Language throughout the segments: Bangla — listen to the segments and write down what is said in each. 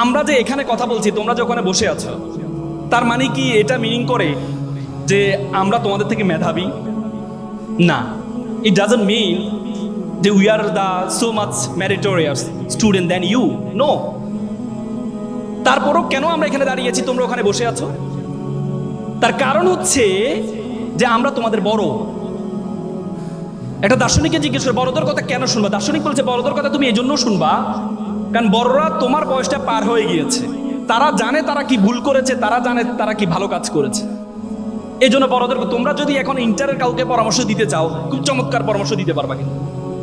আমরা যে এখানে কথা বলছি, তোমরা যে ওখানে বসে আছো, তার মানে কি এটা মিনিং করে যে আমরা তোমাদের থেকে মেধাবী? না, ইট ডাজন্ট মিন যে we are the so much meritorious student than you. Know. তারপরও কেন আমরা এখানে দাঁড়িয়েছি, তোমরা ওখানে বসে আছো? তার কারণ হচ্ছে যে আমরা তোমাদের বড়। একটা দার্শনিককে জিজ্ঞেস করে বড়দের কথা কেন শুনবা, দার্শনিক বলছে বড়দের কথা তুমি এই জন্য শুনবা কারণ বড়রা তোমার বয়সটা পার হয়ে গিয়েছে, তারা জানে তারা কি ভুল করেছে, তারা জানে তারা কি ভালো কাজ করেছে। এই জন্য বড়দের, তোমরা যদি এখন ইন্টারের কাউকে পরামর্শ দিতে চাও, খুব চমৎকার পরামর্শ দিতে পারবা,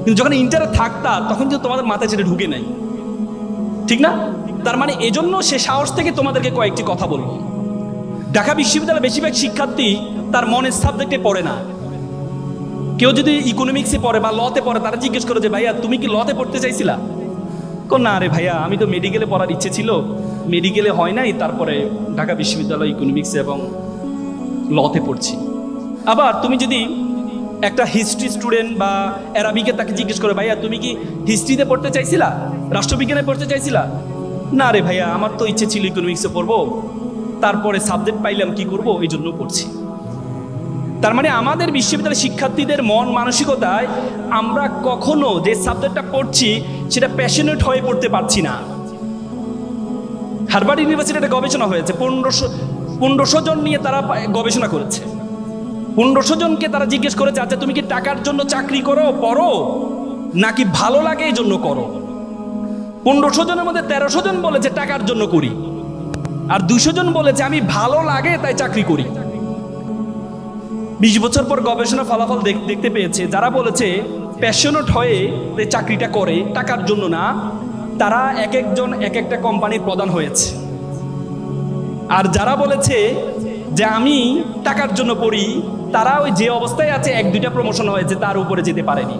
কিন্তু যখন ইন্টারে থাকতা তখন কিন্তু তোমাদের মাথায় সেটা ঢুকে নাই, ঠিক না? তার মানে এজন্য সে সাহস থেকে তোমাদেরকে কয়েকটি কথা বলবো। ঢাকা বিশ্ববিদ্যালয়ের বেশিরভাগ শিক্ষার্থী তার মনের সাবজেক্টে পড়ে না। কেউ যদি ইকোনমিক্সে পড়ে বা লতে পড়ে, তারা জিজ্ঞেস করে যে ভাইয়া তুমি কি লতে পড়তে চাইছিলা? না রে ভাইয়া, আমি তো মেডিকেলে পড়ার ইচ্ছে ছিল, মেডিকেলে হয় নাই, তারপরে ঢাকা বিশ্ববিদ্যালয় ইকোনমিক্স এবং লতে পড়ছি। আবার তুমি যদি একটা হিস্ট্রি স্টুডেন্ট বা অ্যারাবিকে তাকে জিজ্ঞেস করে ভাইয়া তুমি কি হিস্ট্রিতে পড়তে চাইছিলা, রাষ্ট্রবিজ্ঞানে পড়তে চাইছিলা? না রে ভাইয়া, আমার তো ইচ্ছে ছিল ইকোনমিক্সে পড়বো, তারপরে সাবজেক্ট পাইলাম কি করব, এই জন্য পড়ছি। তার মানে আমাদের বিশ্ববিদ্যালয়ের শিক্ষার্থীদের মন মানসিকতায় আমরা কখনো যে সাবজেক্টটা পড়ছি সেটা প্যাশনেট হয়ে পড়তে পারছি না। হার্ভার্ড ইউনিভার্সিটি একটা গবেষণা হয়েছে, 1500 জন নিয়ে তারা গবেষণা করেছে। 1500 জনকে তারা জিজ্ঞেস করেছে আচ্ছা তুমি কি টাকার জন্য চাকরি করো, পড়ো, নাকি ভালো লাগে এই জন্য করো? 1500 জনের মধ্যে 1300 জন বলেছে টাকার জন্য করি, আর 200 জন বলেছে আমি ভালো লাগে তাই চাকরি করি। 20 বছর পর গবেষণা ফলাফল দেখতে পেয়েছে যারা বলেছে প্যাশনেট হয়ে চাকরিটা করে টাকার জন্য না, তারা এক একজন এক একটা কোম্পানির প্রধান হয়েছে। আর যারা বলেছে যে আমি টাকার জন্য পড়ি, তারা ওই যে অবস্থায় আছে 1-2টা প্রমোশন হয়েছে, তার উপরে যেতে পারেনি।